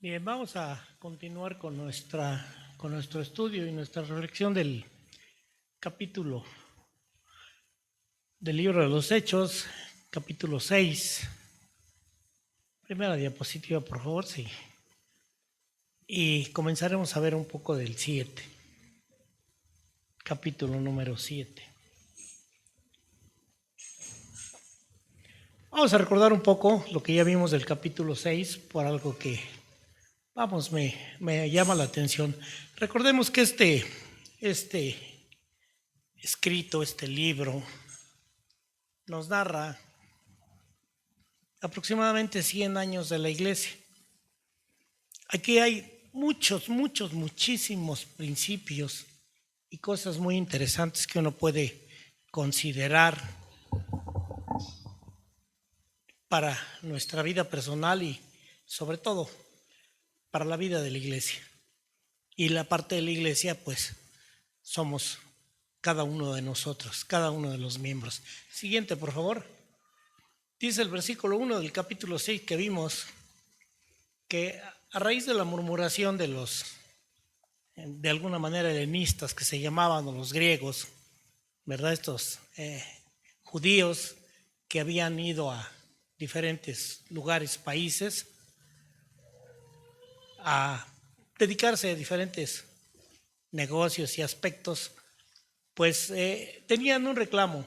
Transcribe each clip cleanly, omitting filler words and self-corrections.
Bien, vamos a continuar con nuestro estudio y nuestra reflexión del capítulo del libro de los Hechos, capítulo 6. Primera diapositiva, por favor, sí. Y comenzaremos a ver un poco del 7, capítulo número 7. Vamos a recordar un poco lo que ya vimos del capítulo 6 por algo que, me llama la atención. Recordemos que este escrito, este libro, nos narra aproximadamente 100 años de la iglesia. Aquí hay muchísimos principios y cosas muy interesantes que uno puede considerar para nuestra vida personal y sobre todo para la vida de la iglesia. Y la parte de la iglesia, pues, somos cada uno de nosotros, cada uno de los miembros. Siguiente, por favor. Dice el versículo 1 del capítulo 6 que vimos que a raíz de la murmuración de los, de alguna manera, helenistas que se llamaban los griegos, ¿verdad? Estos judíos que habían ido a diferentes lugares, países, a dedicarse a diferentes negocios y aspectos, pues tenían un reclamo.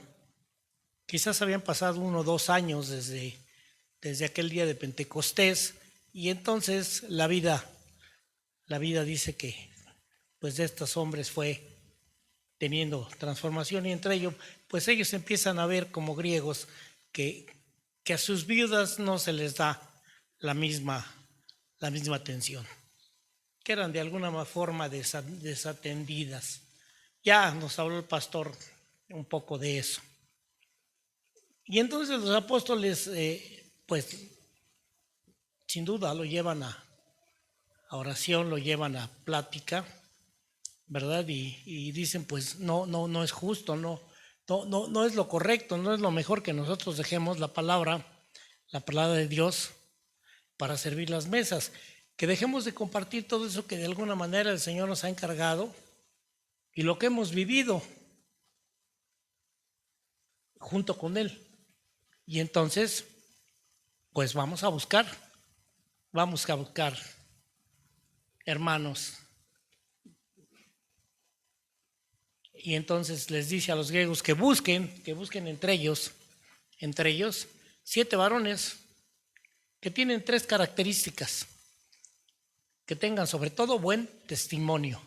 Quizás habían pasado 1 o 2 años desde aquel día de Pentecostés, y entonces la vida dice que pues de estos hombres fue teniendo transformación, y entre ellos pues ellos empiezan a ver como griegos que a sus viudas no se les da la misma atención, que eran de alguna forma desatendidas. Ya nos habló el pastor un poco de eso. Y entonces los apóstoles pues sin duda lo llevan a oración, lo llevan a plática, ¿verdad? Y dicen, pues no es justo, no es lo correcto, no es lo mejor que nosotros dejemos la palabra de Dios para servir las mesas, que dejemos de compartir todo eso que de alguna manera el Señor nos ha encargado y lo que hemos vivido junto con Él. Y entonces, pues vamos a buscar hermanos. Y entonces les dice a los griegos que busquen entre ellos 7 varones que tienen 3 características, que tengan sobre todo buen testimonio.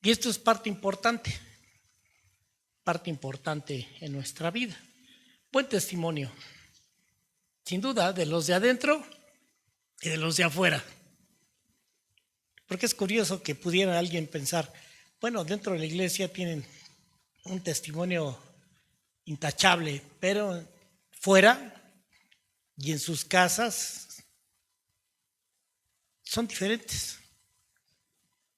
Y esto es parte importante en nuestra vida. Buen testimonio, sin duda, de los de adentro y de los de afuera. Porque es curioso que pudiera alguien pensar, bueno, dentro de la iglesia tienen un testimonio intachable, pero fuera y en sus casas son diferentes.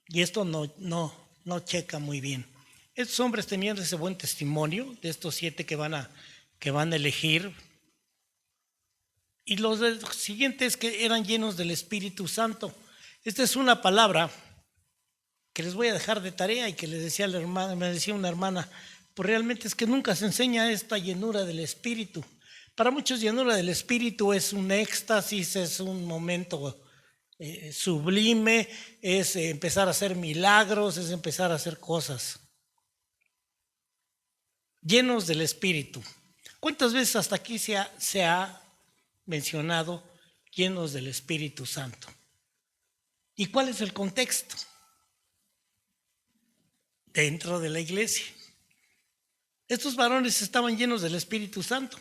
Y esto no checa muy bien. Estos hombres tenían ese buen testimonio de estos 7 que van a elegir. Y los siguientes que eran llenos del Espíritu Santo. Esta es una palabra que les voy a dejar de tarea y que les decía la hermana, me decía una hermana, pues realmente es que nunca se enseña esta llenura del Espíritu. Para muchos, llenura del Espíritu es un éxtasis, es un momento sublime, es empezar a hacer milagros, es empezar a hacer cosas. Llenos del Espíritu. ¿Cuántas veces hasta aquí se ha mencionado llenos del Espíritu Santo? ¿Y cuál es el contexto? Dentro de la iglesia. Estos varones estaban llenos del Espíritu Santo,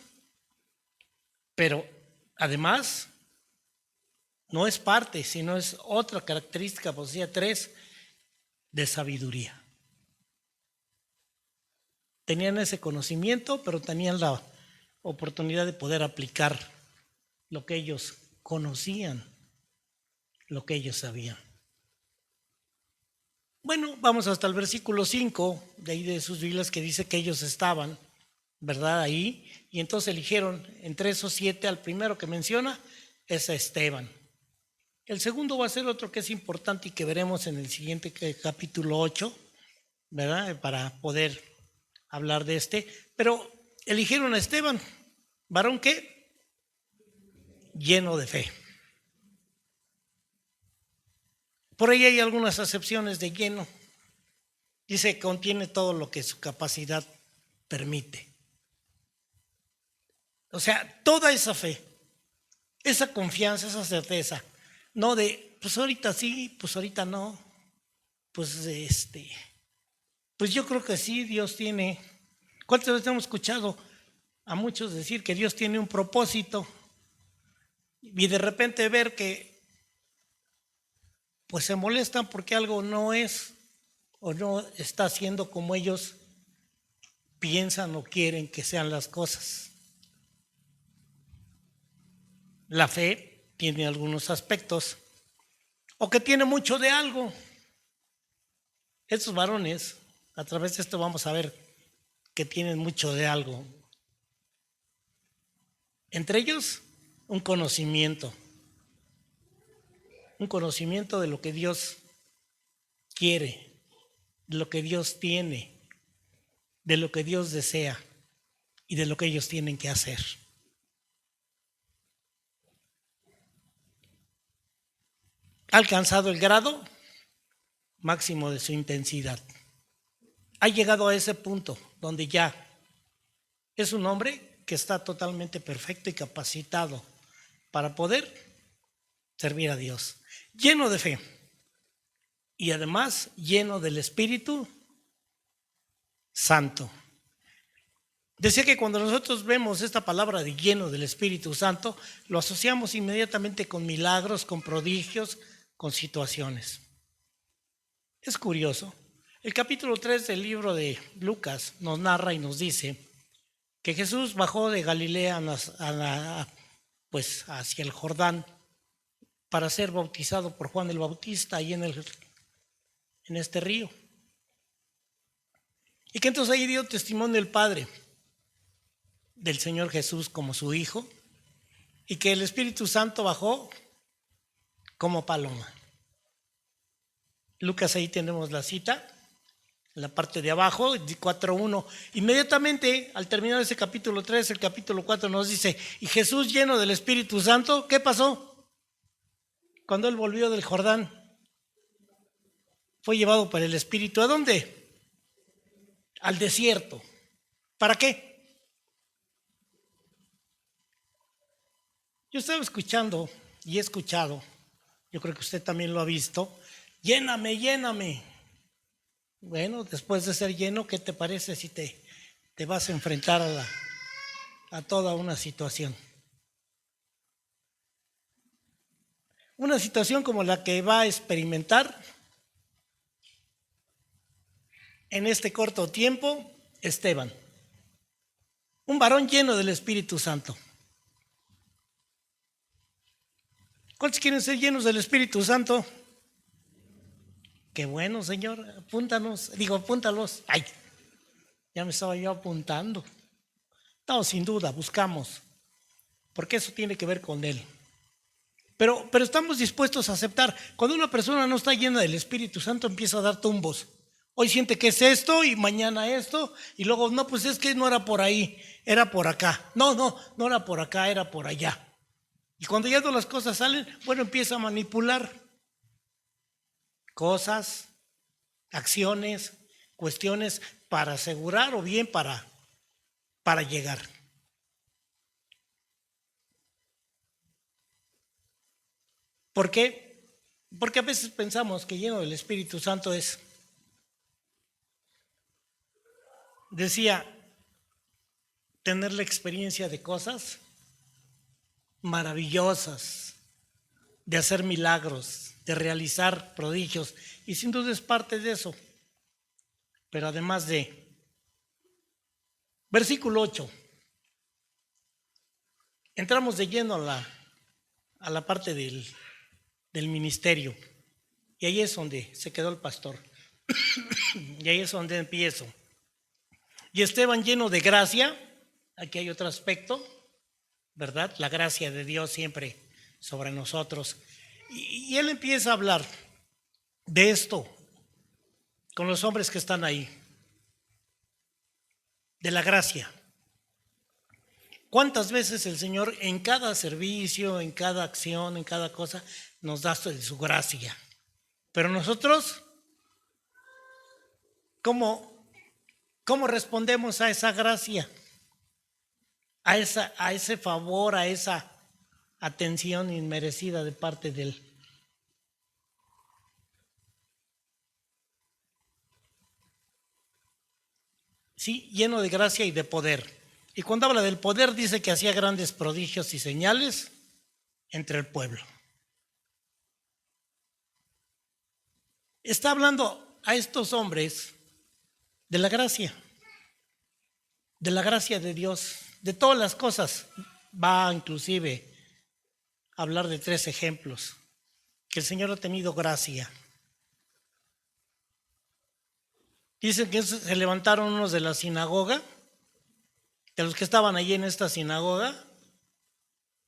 pero además no es parte, sino es otra característica, pues decía 3, de sabiduría. Tenían ese conocimiento, pero tenían la oportunidad de poder aplicar lo que ellos conocían, lo que ellos sabían. Bueno, vamos hasta el versículo 5 de ahí de sus Biblias, que dice que ellos estaban, ¿verdad? Ahí, y entonces eligieron entre esos 7, al primero que menciona es a Esteban. El segundo va a ser otro que es importante y que veremos en el siguiente capítulo 8, ¿verdad? Para poder hablar de este. Pero eligieron a Esteban, varón que lleno de fe. Por ahí hay algunas acepciones de lleno. Dice, contiene todo lo que su capacidad permite. O sea, toda esa fe, esa confianza, esa certeza, no de, pues ahorita sí, pues ahorita no, pues pues yo creo que sí, Dios tiene. ¿Cuántas veces hemos escuchado a muchos decir que Dios tiene un propósito y de repente ver que pues se molestan porque algo no es o no está haciendo como ellos piensan o quieren que sean las cosas? La fe tiene algunos aspectos o que tiene mucho de algo. Estos varones, a través de esto vamos a ver que tienen mucho de algo. Entre ellos, un conocimiento de lo que Dios quiere, de lo que Dios tiene, de lo que Dios desea y de lo que ellos tienen que hacer. Ha alcanzado el grado máximo de su intensidad. Ha llegado a ese punto donde ya es un hombre que está totalmente perfecto y capacitado para poder servir a Dios, lleno de fe y además lleno del Espíritu Santo. Decía que cuando nosotros vemos esta palabra de lleno del Espíritu Santo, lo asociamos inmediatamente con milagros, con prodigios, con situaciones. Es curioso. El capítulo 3 del libro de Lucas nos narra y nos dice que Jesús bajó de Galilea pues hacia el Jordán para ser bautizado por Juan el Bautista ahí en este río. Y que entonces ahí dio testimonio el Padre del Señor Jesús como su Hijo y que el Espíritu Santo bajó como paloma. Lucas, ahí tenemos la cita, en la parte de abajo, 4:1. Inmediatamente al terminar ese capítulo 3, el capítulo 4 nos dice, y Jesús lleno del Espíritu Santo, ¿qué pasó? Cuando él volvió del Jordán, fue llevado por el Espíritu. ¿A dónde? Al desierto. ¿Para qué? Yo estaba escuchando y he escuchado, yo creo que usted también lo ha visto, lléname, lléname. Bueno, después de ser lleno, ¿qué te parece si te vas a enfrentar a toda una situación? Una situación como la que va a experimentar en este corto tiempo Esteban, un varón lleno del Espíritu Santo. ¿Cuántos quieren ser llenos del Espíritu Santo? Qué bueno, Señor, apúntalos. Ay, ya me estaba yo apuntando. No, sin duda, buscamos, porque eso tiene que ver con Él. Pero estamos dispuestos a aceptar. Cuando una persona no está llena del Espíritu Santo, empieza a dar tumbos. Hoy siente que es esto y mañana esto, y luego, no, pues es que no era por ahí, era por acá. No era por acá, era por allá. Y cuando ya todas las cosas salen, bueno, empieza a manipular cosas, acciones, cuestiones para asegurar o bien para llegar. ¿Por qué? Porque a veces pensamos que lleno del Espíritu Santo es, decía, tener la experiencia de cosas maravillosas, de hacer milagros, de realizar prodigios, y sin duda es parte de eso. Pero además de, versículo 8, entramos de lleno a la parte del ministerio, y ahí es donde se quedó el pastor, y ahí es donde empiezo. Y Esteban lleno de gracia, aquí hay otro aspecto, ¿verdad? La gracia de Dios siempre sobre nosotros. Y Y él empieza a hablar de esto con los hombres que están ahí, de la gracia. ¿Cuántas veces el Señor en cada servicio, en cada acción, en cada cosa, nos da de su gracia? Pero nosotros, ¿cómo respondemos a esa gracia? A ese favor, a esa atención inmerecida de parte de Él. Sí, lleno de gracia y de poder. Y cuando habla del poder dice que hacía grandes prodigios y señales entre el pueblo. Está hablando a estos hombres de la gracia de Dios, de todas las cosas. Va inclusive a hablar de 3 ejemplos, que el Señor ha tenido gracia. Dicen que se levantaron unos de la sinagoga, de los que estaban allí en esta sinagoga,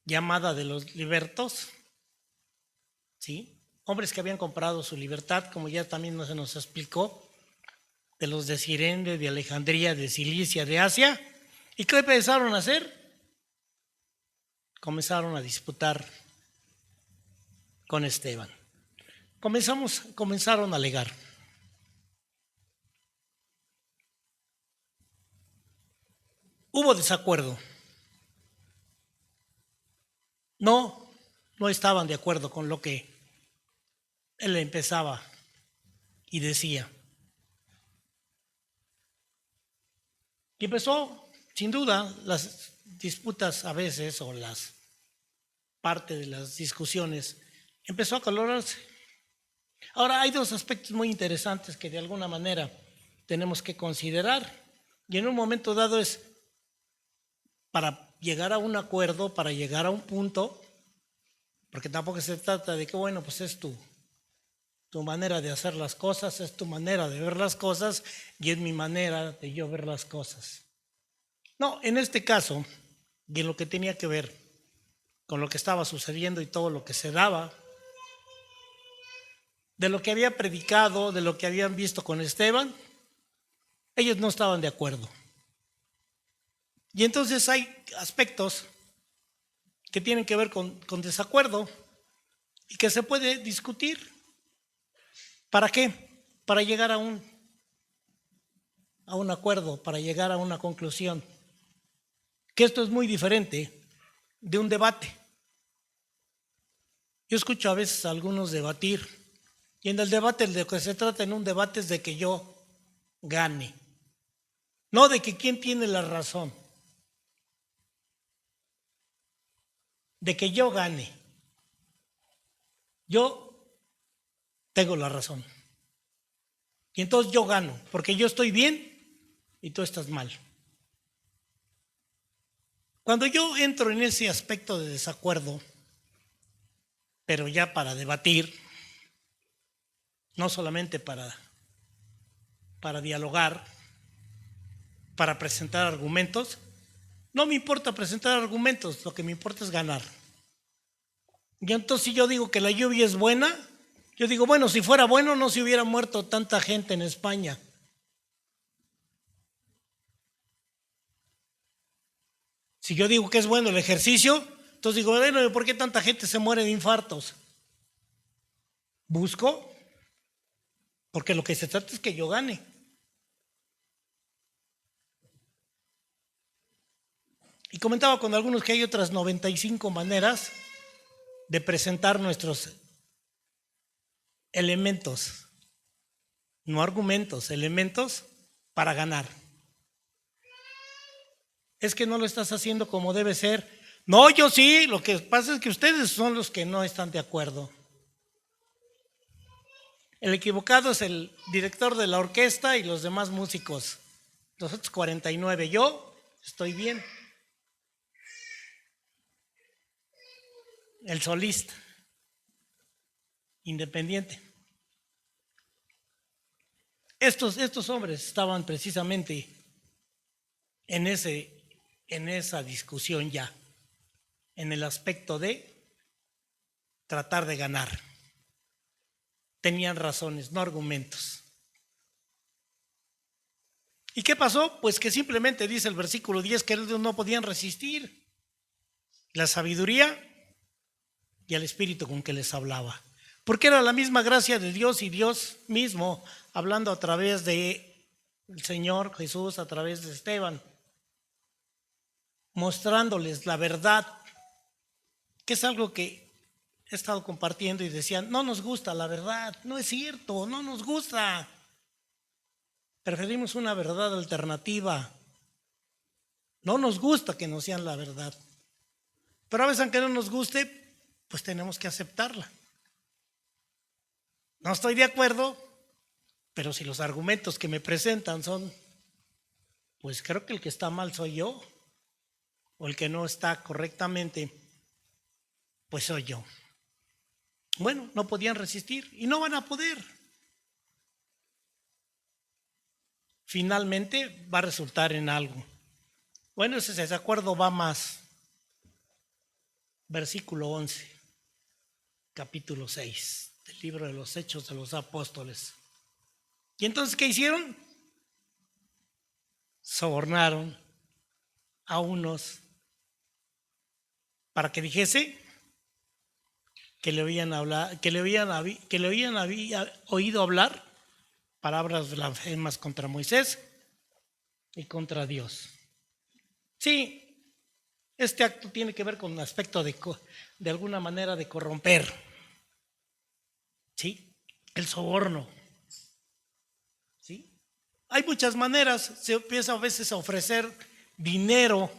llamada de los libertos, ¿sí? Hombres que habían comprado su libertad, como ya también se nos explicó, de los de Cirene, de Alejandría, de Cilicia, de Asia. ¿Y qué empezaron a hacer? Comenzaron a disputar con Esteban. Comenzaron a alegar. Hubo desacuerdo. No estaban de acuerdo con lo que él empezaba y decía. Y empezó, sin duda, las disputas a veces, o las parte de las discusiones, empezó a acalorarse. Ahora, hay 2 aspectos muy interesantes que de alguna manera tenemos que considerar. Y en un momento dado es para llegar a un acuerdo, para llegar a un punto, porque tampoco se trata de que, bueno, pues es tu manera de hacer las cosas, es tu manera de ver las cosas y es mi manera de yo ver las cosas. No, en este caso, y en lo que tenía que ver con lo que estaba sucediendo y todo lo que se daba, de lo que había predicado, de lo que habían visto con Esteban, ellos no estaban de acuerdo. Y entonces hay aspectos que tienen que ver con desacuerdo y que se puede discutir. ¿Para qué? Para llegar a un acuerdo, para llegar a una conclusión. Que esto es muy diferente de un debate. Yo escucho a veces a algunos debatir, y en el debate de lo que se trata en un debate es de que yo gane, no de que quién tiene la razón, de que yo gane. Yo tengo la razón. Y entonces yo gano, porque yo estoy bien y tú estás mal. Cuando yo entro en ese aspecto de desacuerdo, pero ya para debatir, no solamente para dialogar, para presentar argumentos, no me importa presentar argumentos, lo que me importa es ganar. Y entonces si yo digo que la lluvia es buena, yo digo, bueno, si fuera bueno no se hubiera muerto tanta gente en España. Si yo digo que es bueno el ejercicio, entonces digo, bueno, ¿por qué tanta gente se muere de infartos? Busco, porque lo que se trata es que yo gane. Y comentaba con algunos que hay otras 95 maneras de presentar nuestros elementos, no argumentos, elementos para ganar. Es que no lo estás haciendo como debe ser. No, yo sí, lo que pasa es que ustedes son los que no están de acuerdo. El equivocado es el director de la orquesta y los demás músicos. Los otros 49, yo estoy bien. El solista, independiente. Estos hombres estaban precisamente en esa discusión ya, en el aspecto de tratar de ganar. tenían razones, no argumentos. ¿Y qué pasó? Pues que simplemente dice el versículo 10 que ellos no podían resistir la sabiduría y al espíritu con que les hablaba. Porque era la misma gracia de Dios y Dios mismo hablando a través de el Señor Jesús, a través de Esteban, mostrándoles la verdad, que es algo que he estado compartiendo y decían, no nos gusta la verdad, no es cierto, no nos gusta. Preferimos una verdad alternativa. No nos gusta que nos sean la verdad. Pero a veces aunque no nos guste, pues tenemos que aceptarla. No estoy de acuerdo, pero si los argumentos que me presentan son, pues creo que el que está mal soy yo, o el que no está correctamente, pues soy yo. Bueno, no podían resistir y no van a poder. Finalmente va a resultar en algo. Bueno, ese desacuerdo va más. Versículo 11, capítulo 6 del libro de los Hechos de los Apóstoles. ¿Y entonces qué hicieron? Sobornaron a unos para que dijese que le habían oído hablar palabras blasfemas contra Moisés y contra Dios. Sí, este acto tiene que ver con un aspecto de alguna manera de corromper. ¿Sí? El soborno. ¿Sí? Hay muchas maneras, se empieza a veces a ofrecer dinero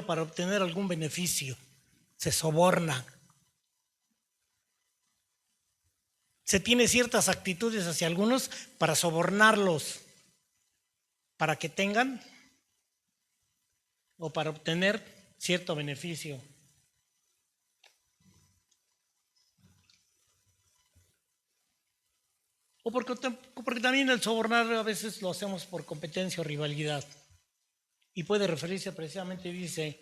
para obtener algún beneficio. Se soborna. Se tiene ciertas actitudes hacia algunos para sobornarlos, para que tengan o para obtener cierto beneficio. O porque también el sobornar a veces lo hacemos por competencia o rivalidad. Y puede referirse precisamente, dice,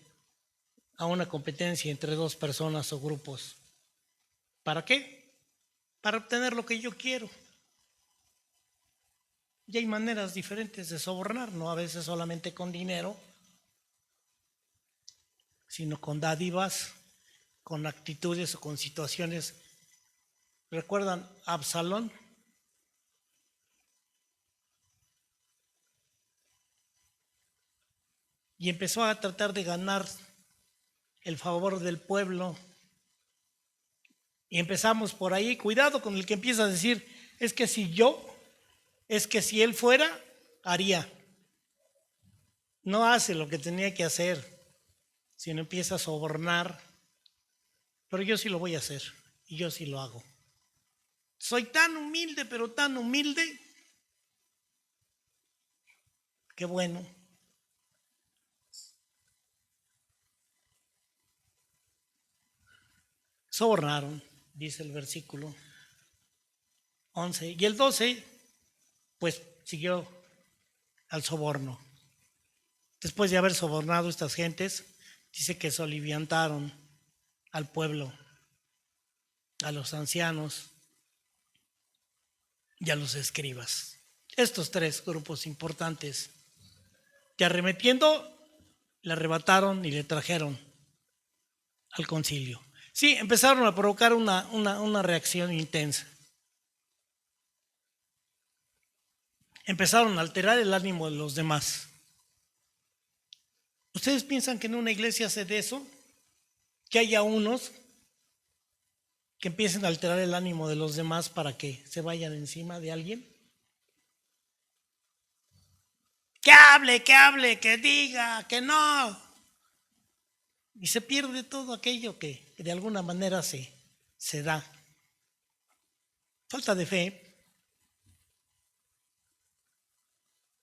a una competencia entre dos personas o grupos. ¿Para qué? Para obtener lo que yo quiero. Y hay maneras diferentes de sobornar, no a veces solamente con dinero, sino con dádivas, con actitudes o con situaciones. ¿Recuerdan a Absalón? Y empezó a tratar de ganar el favor del pueblo. Y empezamos por ahí, cuidado con el que empieza a decir, es que si él fuera, haría. No hace lo que tenía que hacer, sino empieza a sobornar. Pero yo sí lo voy a hacer, y yo sí lo hago. Soy tan humilde, pero tan humilde, que bueno. Sobornaron, dice el versículo 11. Y el 12, pues siguió al soborno. Después de haber sobornado a estas gentes, dice que soliviantaron al pueblo, a los ancianos y a los escribas. Estos tres grupos importantes, que arremetiendo, le arrebataron y le trajeron al concilio. Sí, empezaron a provocar una reacción intensa. Empezaron a alterar el ánimo de los demás. ¿Ustedes piensan que en una iglesia se de eso? Que haya unos que empiecen a alterar el ánimo de los demás para que se vayan encima de alguien. Que hable, que diga, que no. Y se pierde todo aquello que de alguna manera se da. Falta de fe,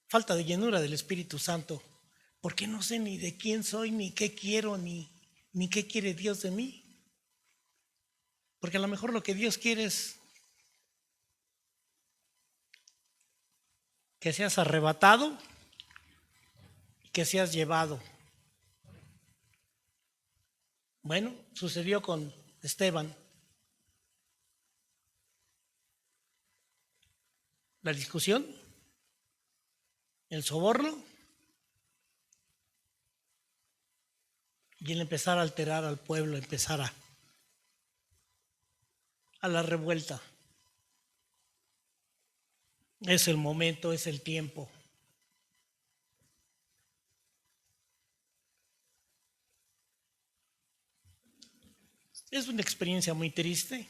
falta de llenura del Espíritu Santo, porque no sé ni de quién soy, ni qué quiero, ni qué quiere Dios de mí. Porque a lo mejor lo que Dios quiere es que seas arrebatado y que seas llevado. Bueno, sucedió con Esteban. la discusión, el soborno y el empezar a alterar al pueblo, empezar a la revuelta. Es el momento, es el tiempo. Es una experiencia muy triste.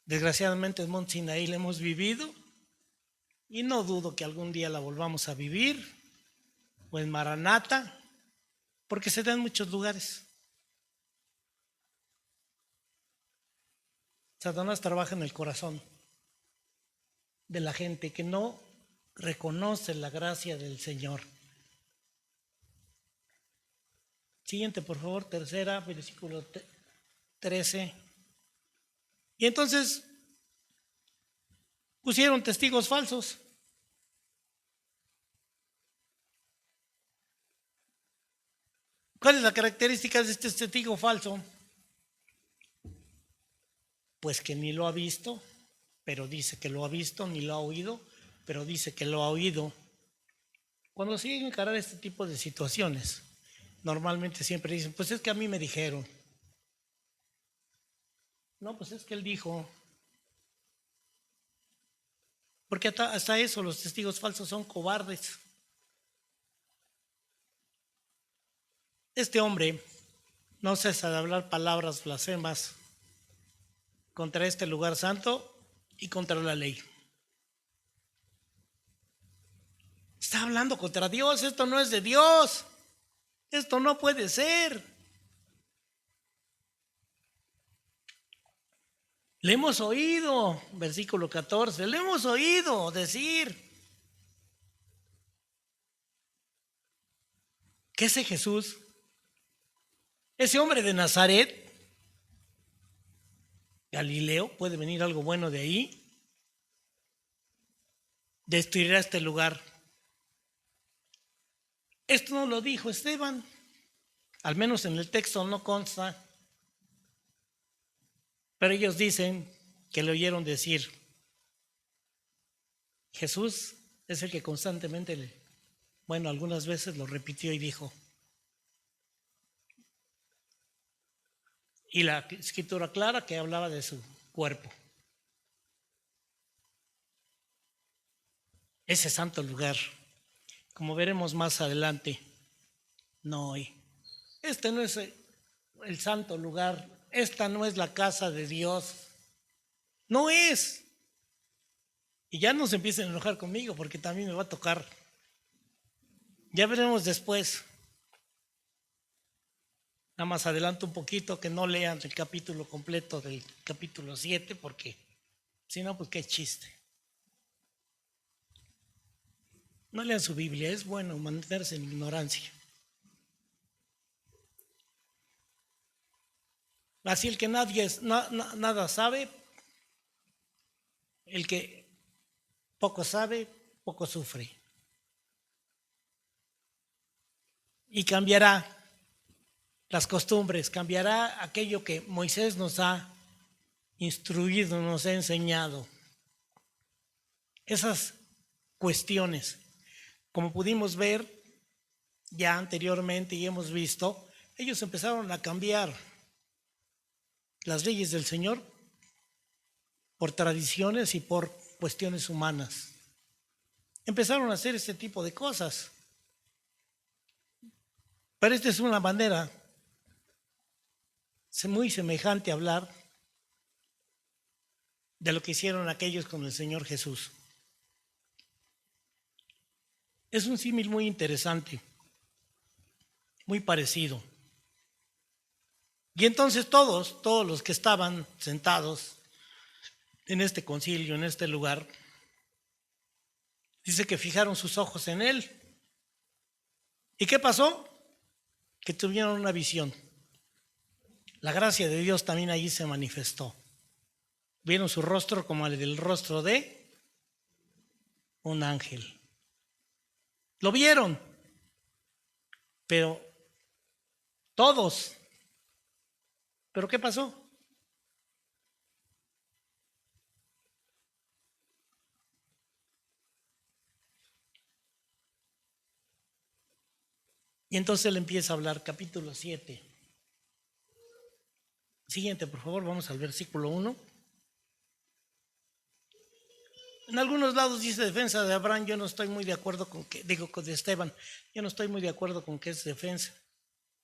Desgraciadamente en Monte Sinaí la hemos vivido y no dudo que algún día la volvamos a vivir, o en Maranata, porque se da en muchos lugares. Satanás trabaja en el corazón de la gente que no reconoce la gracia del Señor. Siguiente, por favor, tercera, versículo 13. Y entonces pusieron testigos falsos. ¿Cuál es la característica de este testigo falso? Pues que ni lo ha visto, pero dice que lo ha visto, ni lo ha oído, pero dice que lo ha oído. Cuando se llega a encarar este tipo de situaciones, normalmente siempre dicen, pues es que a mí me dijeron. No, pues es que él dijo. Porque hasta eso los testigos falsos son cobardes. Este hombre no cesa de hablar palabras blasfemas contra este lugar santo y contra la ley. Está hablando contra Dios, esto no es de Dios, esto no puede ser. Le hemos oído, versículo 14, le hemos oído decir que ese Jesús, ese hombre de Nazaret, Galileo, puede venir algo bueno de ahí, destruirá este lugar. Esto no lo dijo Esteban, al menos en el texto no consta, pero ellos dicen que le oyeron decir. Jesús es el que constantemente, algunas veces lo repitió y dijo. Y la escritura clara que hablaba de su cuerpo. Ese santo lugar, como veremos más adelante, no hoy. Este no es el santo lugar, esta no es la casa de Dios, no es. Y ya no se empiecen a enojar conmigo porque también me va a tocar. Ya veremos después. Nada más adelanto un poquito que no lean el capítulo completo del capítulo 7 porque si no, pues qué chiste. No lean su Biblia, es bueno mantenerse en ignorancia. Así el que nada sabe, el que poco sabe, poco sufre. Y cambiará las costumbres, cambiará aquello que Moisés nos ha instruido, nos ha enseñado. Esas cuestiones, como pudimos ver ya anteriormente y hemos visto, ellos empezaron a cambiar las leyes del Señor por tradiciones y por cuestiones humanas. Empezaron a hacer este tipo de cosas. Pero esta es una manera muy semejante a hablar de lo que hicieron aquellos con el Señor Jesús. Es un símil muy interesante, muy parecido. Y entonces todos los que estaban sentados en este concilio, en este lugar, dice que fijaron sus ojos en él. ¿Y qué pasó? Que tuvieron una visión. La gracia de Dios también allí se manifestó. Vieron su rostro como el del rostro de un ángel. Lo vieron, pero todos. ¿Pero qué pasó? Y entonces él empieza a hablar, capítulo 7. Siguiente, por favor, vamos al versículo 1. En algunos lados dice defensa de Abraham, yo no estoy muy de acuerdo con que, digo, de Esteban, yo no estoy muy de acuerdo con que es defensa.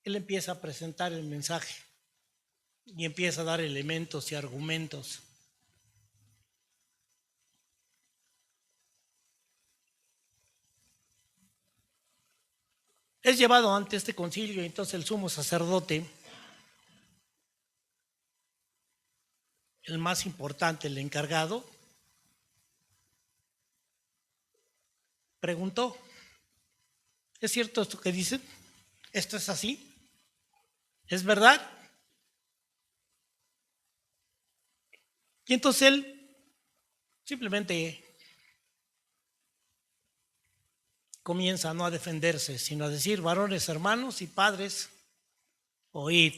Él empieza a presentar el mensaje y empieza a dar elementos y argumentos. Es llevado ante este concilio y entonces el sumo sacerdote, el más importante, el encargado, preguntó, ¿es cierto esto que dicen? ¿Esto es así? ¿Es verdad? Y entonces él simplemente comienza no a defenderse, sino a decir, varones, hermanos y padres, oíd,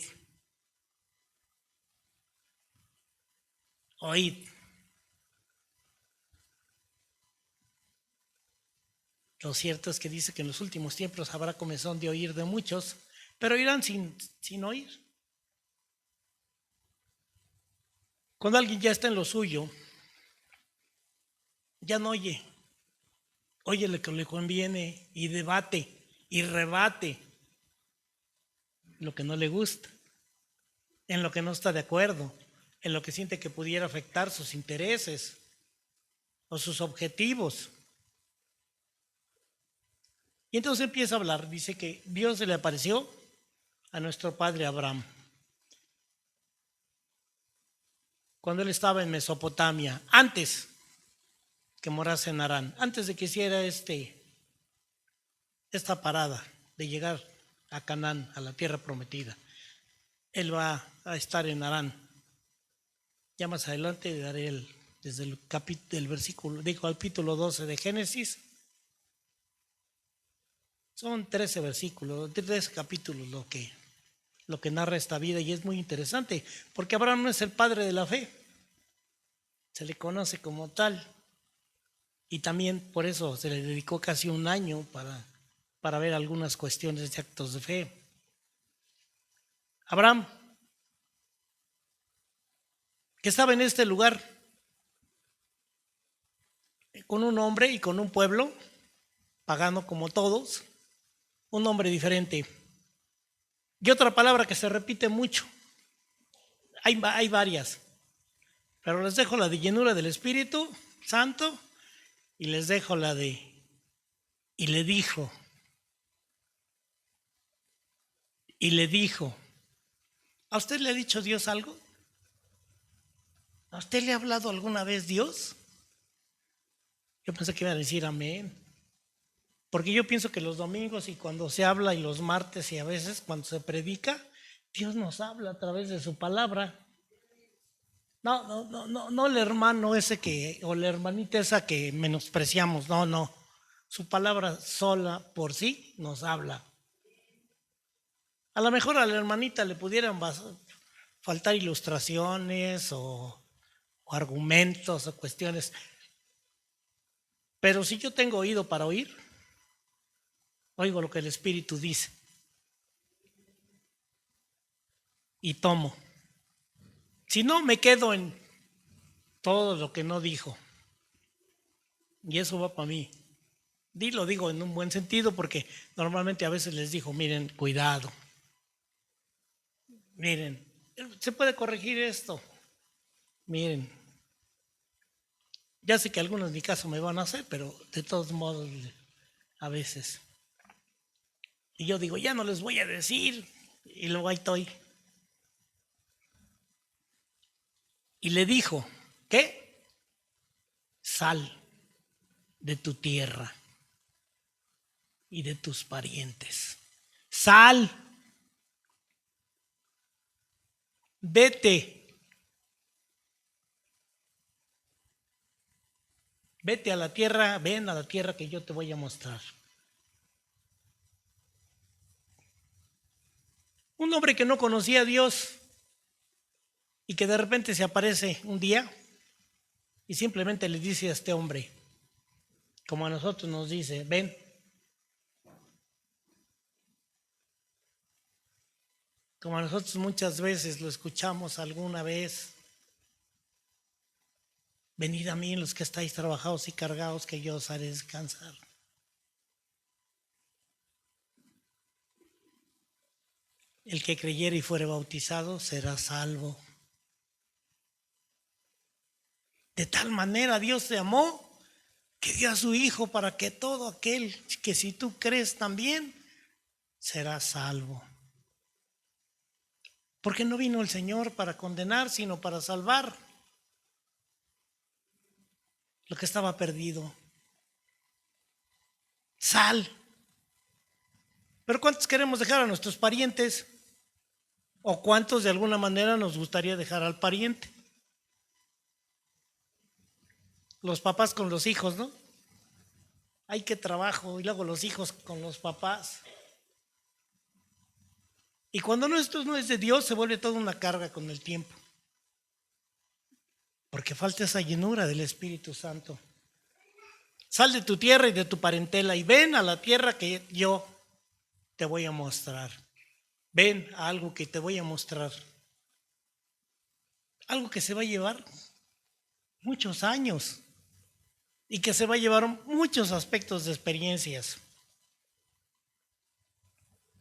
oíd. Lo cierto es que dice que en los últimos tiempos habrá comezón de oír de muchos, pero irán sin oír. Cuando alguien ya está en lo suyo, ya no oye. Oye lo que le conviene y debate y rebate lo que no le gusta, en lo que no está de acuerdo, en lo que siente que pudiera afectar sus intereses o sus objetivos. Y entonces empieza a hablar, dice que Dios se le apareció a nuestro padre Abraham cuando él estaba en Mesopotamia, antes que morase en Harán, antes de que hiciera esta parada de llegar a Canaán, a la tierra prometida. Él va a estar en Harán. Ya más adelante daré desde el versículo, capítulo 12 de Génesis. Son 13 versículos, 13 capítulos lo que narra esta vida, y es muy interesante porque Abraham no es el padre de la fe, se le conoce como tal, y también por eso se le dedicó casi un año para ver algunas cuestiones de actos de fe. Abraham, que estaba en este lugar con un hombre y con un pueblo pagano como todos, un hombre diferente. Y otra palabra que se repite mucho, hay varias, pero les dejo la de llenura del Espíritu Santo y les dejo la de y le dijo. Y le dijo. ¿A usted le ha dicho Dios algo? ¿A usted le ha hablado alguna vez Dios? Yo pensé que iba a decir amén. Porque yo pienso que los domingos y cuando se habla y los martes y a veces cuando se predica, Dios nos habla a través de su palabra. No el hermano ese o la hermanita esa que menospreciamos, no. Su palabra sola por sí nos habla. A lo mejor a la hermanita le pudieran faltar ilustraciones o argumentos o cuestiones, pero si yo tengo oído para oír, oigo lo que el Espíritu dice y tomo. Si no, me quedo en todo lo que no dijo. Y eso va para mí. Lo digo en un buen sentido porque normalmente a veces les digo, miren, cuidado. Miren, se puede corregir esto. Miren, ya sé que algunos en mi caso me van a hacer, pero de todos modos, a veces. Y yo digo, ya no les voy a decir. Y luego ahí estoy. Y le dijo, ¿qué? Sal de tu tierra y de tus parientes. Sal. Vete. Vete a la tierra, ven a la tierra que yo te voy a mostrar. Un hombre que no conocía a Dios y que de repente se aparece un día y simplemente le dice a este hombre, como a nosotros nos dice, ven. como nosotros muchas veces lo escuchamos alguna vez: venid a mí los que estáis trabajados y cargados, que yo os haré descansar. El que creyere y fuere bautizado será salvo. De tal manera Dios te amó que dio a su Hijo para que todo aquel que, si tú crees también, será salvo. Porque no vino el Señor para condenar, sino para salvar lo que estaba perdido. Sal. Pero ¿cuántos queremos dejar a nuestros parientes? ¿O cuántos de alguna manera nos gustaría dejar al pariente? Los papás con los hijos, ¿no? Ay, qué trabajo. Y luego los hijos con los papás. Y cuando esto no es de Dios, se vuelve toda una carga con el tiempo. Porque falta esa llenura del Espíritu Santo. Sal de tu tierra y de tu parentela y ven a la tierra que yo te voy a mostrar. Ven a algo que te voy a mostrar. Algo que se va a llevar muchos años y que se va a llevar muchos aspectos de experiencias.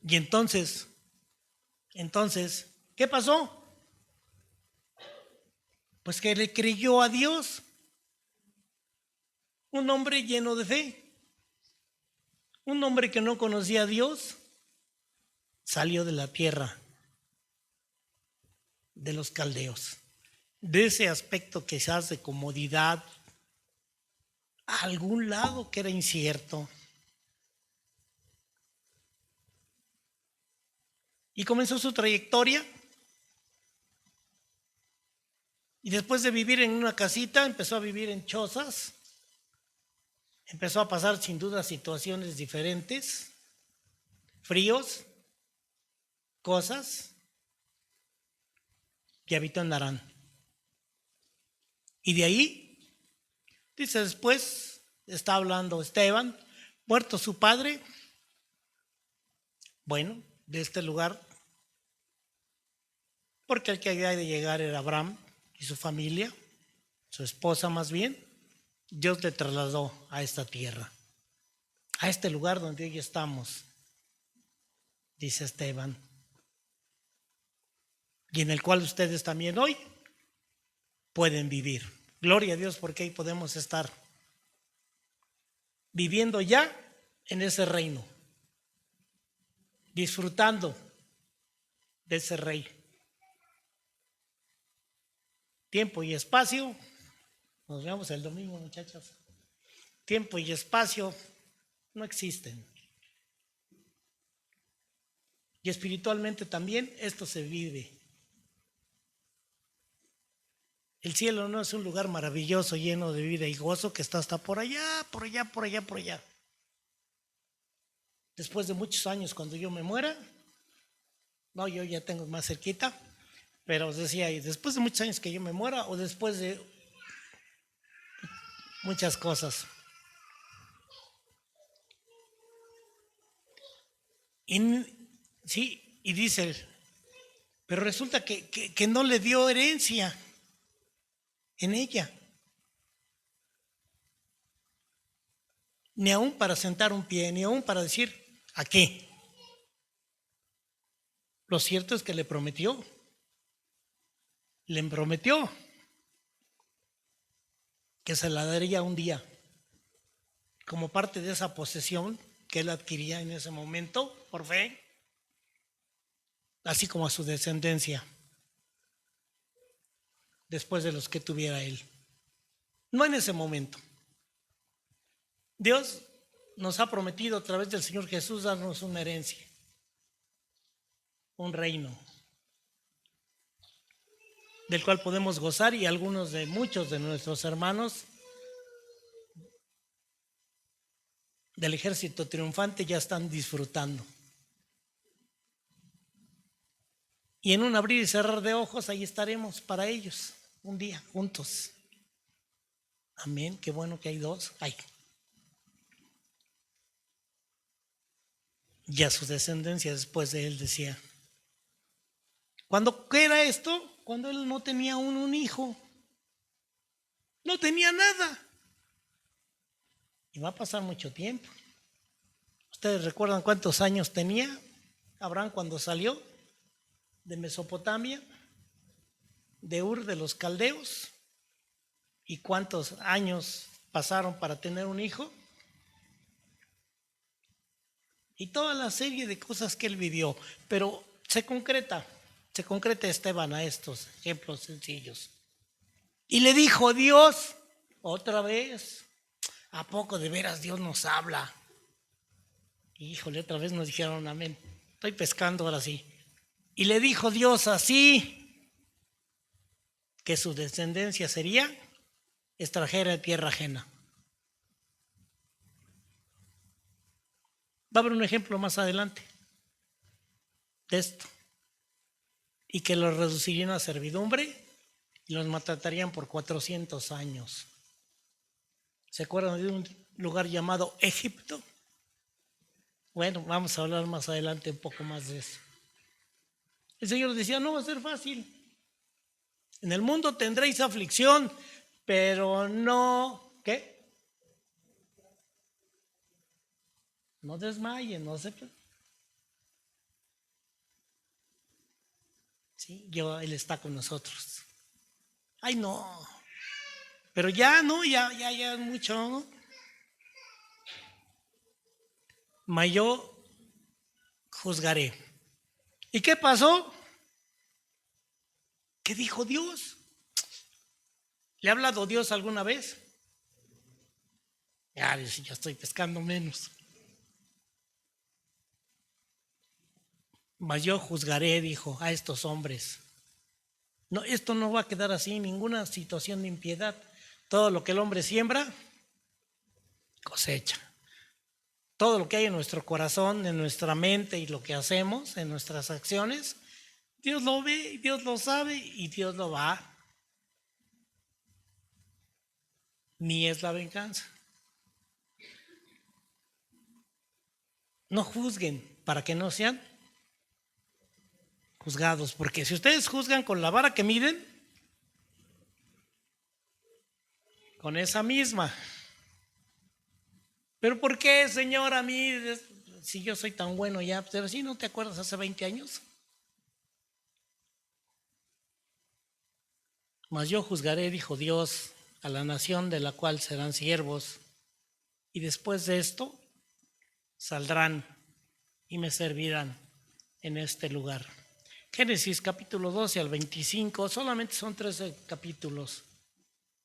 Y entonces, ¿qué pasó? Pues que le creyó a Dios. Un hombre lleno de fe. Un hombre que no conocía a Dios salió de la tierra de los caldeos, de ese aspecto quizás de comodidad, a algún lado que era incierto. Y comenzó su trayectoria. Y después de vivir en una casita, empezó a vivir en chozas. Empezó a pasar sin duda situaciones diferentes, fríos, cosas, y habitó en Harán. Y de ahí, dice después, está hablando Esteban, muerto su padre, bueno, de este lugar, porque el que había de llegar era Abraham y su familia, su esposa más bien. Dios le trasladó a esta tierra, a este lugar donde hoy estamos, dice Esteban, y en el cual ustedes también hoy pueden vivir. Gloria a Dios, porque ahí podemos estar viviendo ya en ese reino, disfrutando de ese rey. Tiempo y espacio, nos vemos el domingo, muchachos. Tiempo y espacio no existen. Y espiritualmente también esto se vive. El cielo no es un lugar maravilloso, lleno de vida y gozo, que está hasta por allá, por allá, por allá, por allá. Después de muchos años, cuando yo me muera, no, yo ya tengo más cerquita, pero os decía, y después de muchos años que yo me muera, o después de muchas cosas. Sí, y dice él, pero resulta que no le dio herencia en ella, ni aún para sentar un pie, ni aún para decir, ¿a qué? Lo cierto es que le prometió que se la daría un día, como parte de esa posesión que él adquiría en ese momento por fe, así como a su descendencia, después de los que tuviera él. No en ese momento. Dios nos ha prometido a través del Señor Jesús darnos una herencia, un reino, del cual podemos gozar, y muchos de nuestros hermanos del ejército triunfante ya están disfrutando. Y en un abrir y cerrar de ojos, ahí estaremos para ellos, un día, juntos. Amén, qué bueno que hay dos. Y a su descendencia después de él, decía. ¿Qué era esto? Cuando él no tenía un hijo. No tenía nada. Y va a pasar mucho tiempo. ¿Ustedes recuerdan cuántos años tenía Abraham cuando salió de Mesopotamia, de Ur de los Caldeos? ¿Y cuántos años pasaron para tener un hijo? Y toda la serie de cosas que él vivió. Pero se concreta Esteban a estos ejemplos sencillos. Y le dijo Dios, otra vez, ¿a poco de veras Dios nos habla? Híjole, otra vez nos dijeron amén. Estoy pescando ahora sí. Y le dijo Dios así, que su descendencia sería extranjera de tierra ajena. Va a haber un ejemplo más adelante de esto. Y que los reducirían a servidumbre y los maltratarían por 400 años. ¿Se acuerdan de un lugar llamado Egipto? Bueno, vamos a hablar más adelante un poco más de eso. El Señor decía, no va a ser fácil. En el mundo tendréis aflicción, pero no, ¿qué? No desmayen, no se... Sí, Él está con nosotros. Ay, no. Pero ya, no, ya es mucho, ¿no? Mas yo juzgaré. ¿Y qué pasó? ¿Qué dijo Dios? ¿Le ha hablado Dios alguna vez? Ya estoy pescando menos. Mas yo juzgaré, dijo, a estos hombres. No, esto no va a quedar así, ninguna situación de impiedad. Todo lo que el hombre siembra, cosecha. Todo lo que hay en nuestro corazón, en nuestra mente y lo que hacemos, en nuestras acciones, Dios lo ve, Dios lo sabe y Dios lo va. Ni es la venganza. No juzguen para que no sean juzgados, porque si ustedes juzgan con la vara que miden, con esa misma. ¿Pero por qué, Señor, a mí, si yo soy tan bueno ya? Pero si no te acuerdas hace 20 años. Mas yo juzgaré, dijo Dios, a la nación de la cual serán siervos, y después de esto saldrán y me servirán en este lugar. Génesis capítulo 12 al 25, solamente son 13 capítulos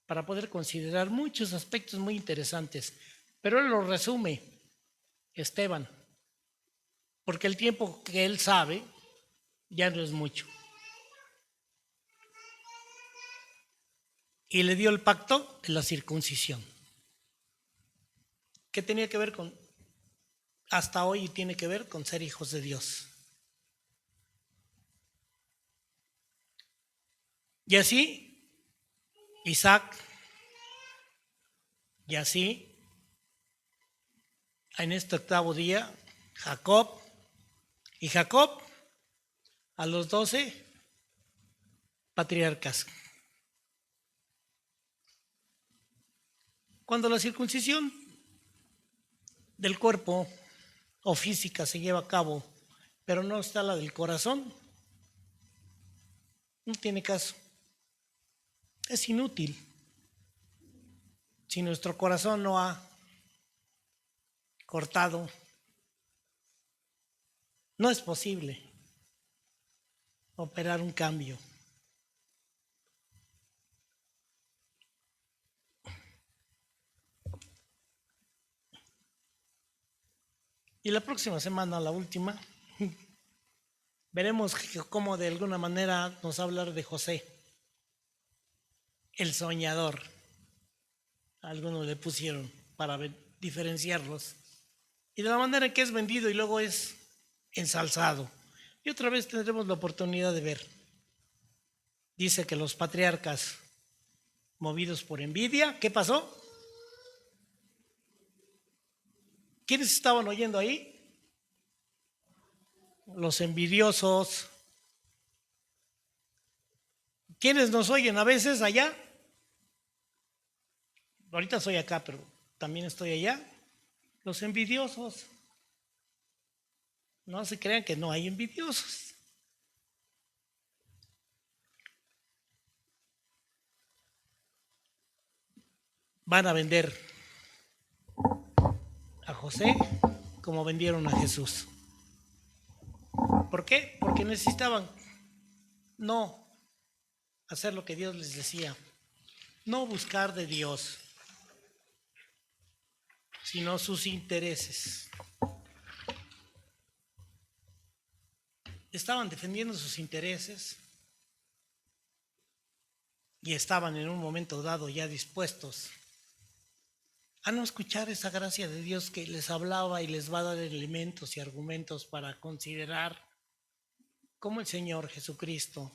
para poder considerar muchos aspectos muy interesantes, pero él lo resume, Esteban, porque el tiempo que él sabe ya no es mucho. Y le dio el pacto de la circuncisión, que tenía que ver con, hasta hoy tiene que ver con ser hijos de Dios. Y así, Isaac, y así, en este octavo día, Jacob, y Jacob a los 12 patriarcas. Cuando la circuncisión del cuerpo o física se lleva a cabo, pero no está la del corazón, no tiene caso. Es inútil. Si nuestro corazón no ha cortado, no es posible operar un cambio. Y la próxima semana, la última, veremos cómo de alguna manera nos va a hablar de José, el soñador. Algunos le pusieron para diferenciarlos. Y de la manera en que es vendido y luego es ensalzado. Y otra vez tendremos la oportunidad de ver. Dice que los patriarcas, movidos por envidia, ¿qué pasó? ¿Quiénes estaban oyendo ahí? Los envidiosos, ¿Quiénes nos oyen a veces allá? Ahorita estoy acá, pero también estoy allá. Los envidiosos. No se crean que no hay envidiosos. Van a vender a José como vendieron a Jesús. ¿Por qué? Porque necesitaban no hacer lo que Dios les decía, no buscar de Dios, sino sus intereses. Estaban defendiendo sus intereses y estaban en un momento dado ya dispuestos a no escuchar esa gracia de Dios que les hablaba y les va a dar elementos y argumentos para considerar cómo el Señor Jesucristo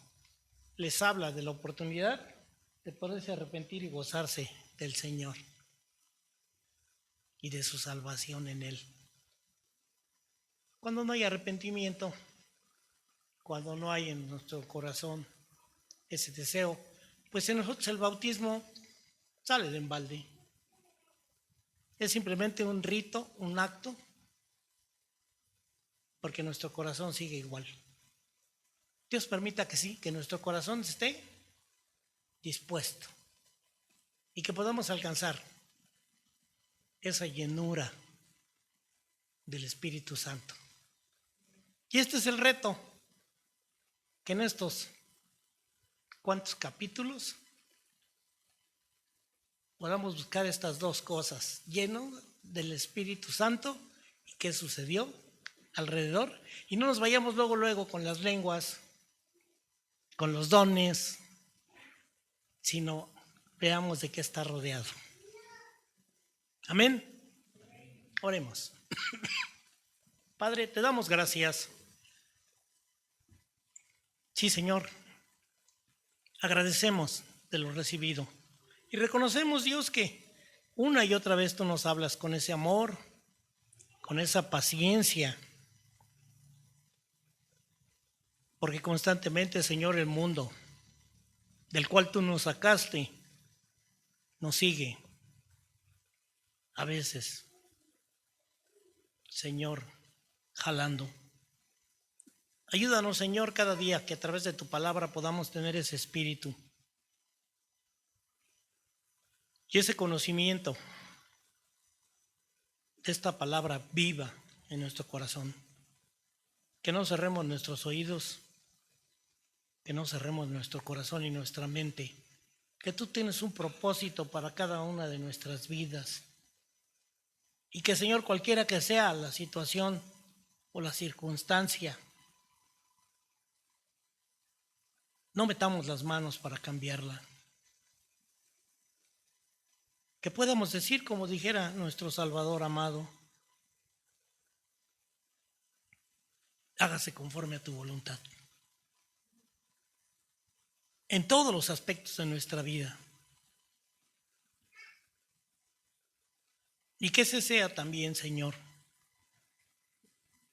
les habla de la oportunidad de poderse arrepentir y gozarse del Señor y de su salvación en Él. Cuando no hay arrepentimiento, cuando no hay en nuestro corazón ese deseo, pues en nosotros el bautismo sale de embalde. Es simplemente un rito, un acto, porque nuestro corazón sigue igual. Dios permita que sí, que nuestro corazón esté dispuesto y que podamos alcanzar esa llenura del Espíritu Santo. Y este es el reto, que en estos cuantos capítulos podamos buscar estas dos cosas, lleno del Espíritu Santo y qué sucedió alrededor, y no nos vayamos luego con las lenguas, con los dones, sino veamos de qué está rodeado. Amén. Oremos. Padre, te damos gracias. Sí, Señor, agradecemos de lo recibido y reconocemos, Dios, que una y otra vez tú nos hablas con ese amor, con esa paciencia, porque constantemente, Señor, el mundo del cual tú nos sacaste nos sigue a veces, Señor, jalando. Ayúdanos, Señor, cada día que a través de tu palabra podamos tener ese espíritu y ese conocimiento de esta palabra viva en nuestro corazón. Que no cerremos nuestros oídos, que no cerremos nuestro corazón y nuestra mente, que tú tienes un propósito para cada una de nuestras vidas y que, Señor, cualquiera que sea la situación o la circunstancia, no metamos las manos para cambiarla. Que podamos decir, como dijera nuestro Salvador amado, hágase conforme a tu voluntad. En todos los aspectos de nuestra vida. Y que ese sea también, Señor,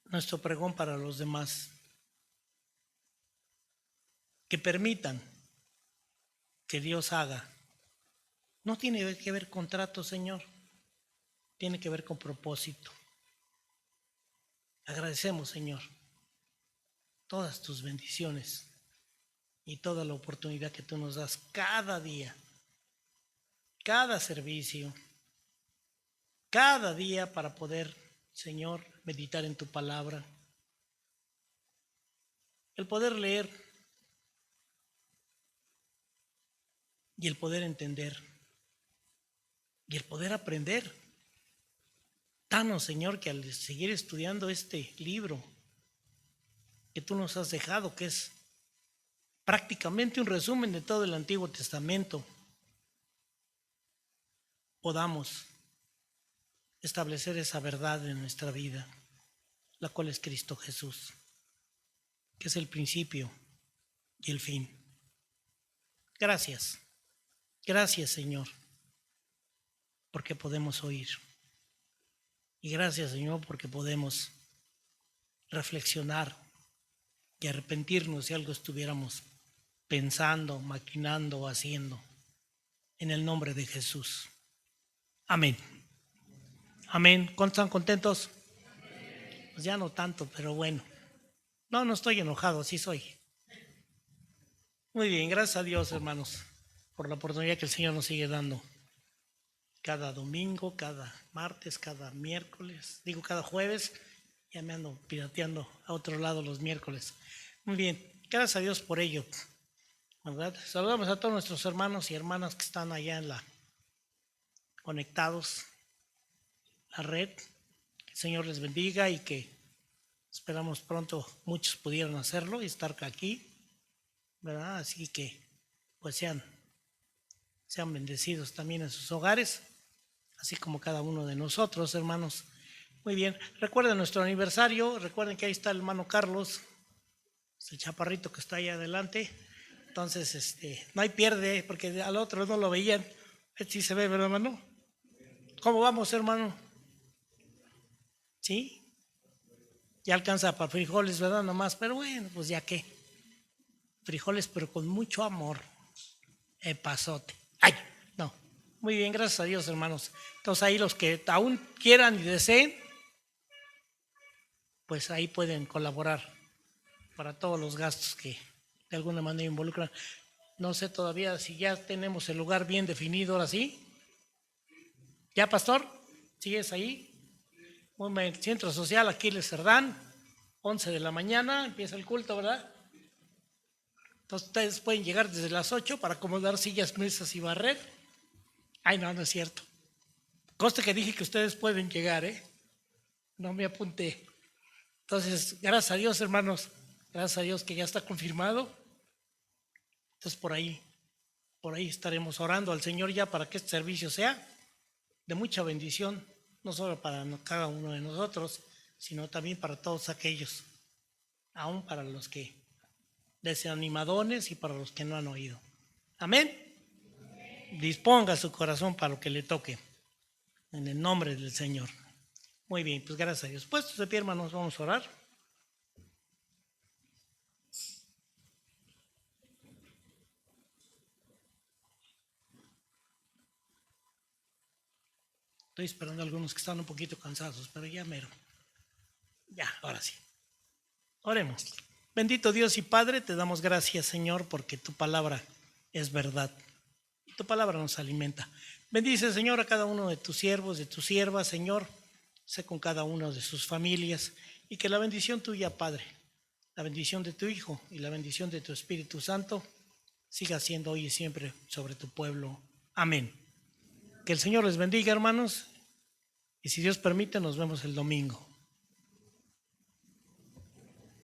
nuestro pregón para los demás. Que permitan que Dios haga. No tiene que ver con trato, Señor. Tiene que ver con propósito. Agradecemos, Señor, todas tus bendiciones y toda la oportunidad que tú nos das cada día, cada servicio, cada día para poder, Señor, meditar en tu palabra, el poder leer y el poder entender y el poder aprender. Danos, Señor, que al seguir estudiando este libro que tú nos has dejado, que es prácticamente un resumen de todo el Antiguo Testamento, podamos establecer esa verdad en nuestra vida, la cual es Cristo Jesús, que es el principio y el fin. Gracias, gracias, Señor, porque podemos oír. Y gracias, Señor, porque podemos reflexionar y arrepentirnos si algo estuviéramos pensando, maquinando o haciendo. En el nombre de Jesús. Amén. Amén. ¿Cuántos están contentos? Pues ya no tanto, pero bueno. No estoy enojado, sí soy. Muy bien, gracias a Dios, hermanos, por la oportunidad que el Señor nos sigue dando. Cada domingo, cada martes, cada miércoles, cada jueves, ya me ando pirateando a otro lado los miércoles. Muy bien, gracias a Dios por ello, ¿verdad? Saludamos a todos nuestros hermanos y hermanas que están allá en conectados, la red. Que el Señor les bendiga y que esperamos pronto muchos pudieran hacerlo y estar aquí, ¿verdad? Así que pues sean bendecidos también en sus hogares, así como cada uno de nosotros, hermanos. Muy bien, recuerden nuestro aniversario, recuerden que ahí está el hermano Carlos, el chaparrito que está ahí adelante. Entonces, no hay pierde, porque al otro no lo veían. Sí se ve, ¿verdad, hermano? ¿Cómo vamos, hermano? ¿Sí? Ya alcanza para frijoles, ¿verdad? Nomás, pero bueno, pues ya qué. Frijoles, pero con mucho amor. Pasote. ¡Ay! No. Muy bien, gracias a Dios, hermanos. Entonces ahí los que aún quieran y deseen, pues ahí pueden colaborar para todos los gastos que de alguna manera involucran. No sé todavía si ya tenemos el lugar bien definido, ahora sí. ¿Ya, pastor? ¿Sigues ahí? Muy bien, Centro Social Aquiles Cerdán, 11 de la mañana, empieza el culto, ¿verdad? Entonces ustedes pueden llegar desde las 8 para acomodar sillas, mesas y barrer. Ay, no es cierto. Conste que dije que ustedes pueden llegar, ¿eh? No me apunté. Entonces, gracias a Dios, hermanos, gracias a Dios que ya está confirmado. Entonces, por ahí estaremos orando al Señor ya para que este servicio sea de mucha bendición, no solo para cada uno de nosotros, sino también para todos aquellos, aún para los que desanimadones y para los que no han oído. Amén. Disponga su corazón para lo que le toque, en el nombre del Señor. Muy bien, pues gracias a Dios. Puestos de pie, hermanos, vamos a orar. Estoy esperando a algunos que están un poquito cansados, pero ya mero. Ya, ahora sí. Oremos. Bendito Dios y Padre, te damos gracias, Señor, porque tu palabra es verdad. Tu palabra nos alimenta. Bendice, Señor, a cada uno de tus siervos, de tus siervas, Señor. Sé con cada uno de sus familias y que la bendición tuya, Padre, la bendición de tu Hijo y la bendición de tu Espíritu Santo siga siendo hoy y siempre sobre tu pueblo. Amén. Que el Señor les bendiga, hermanos, y si Dios permite, nos vemos el domingo.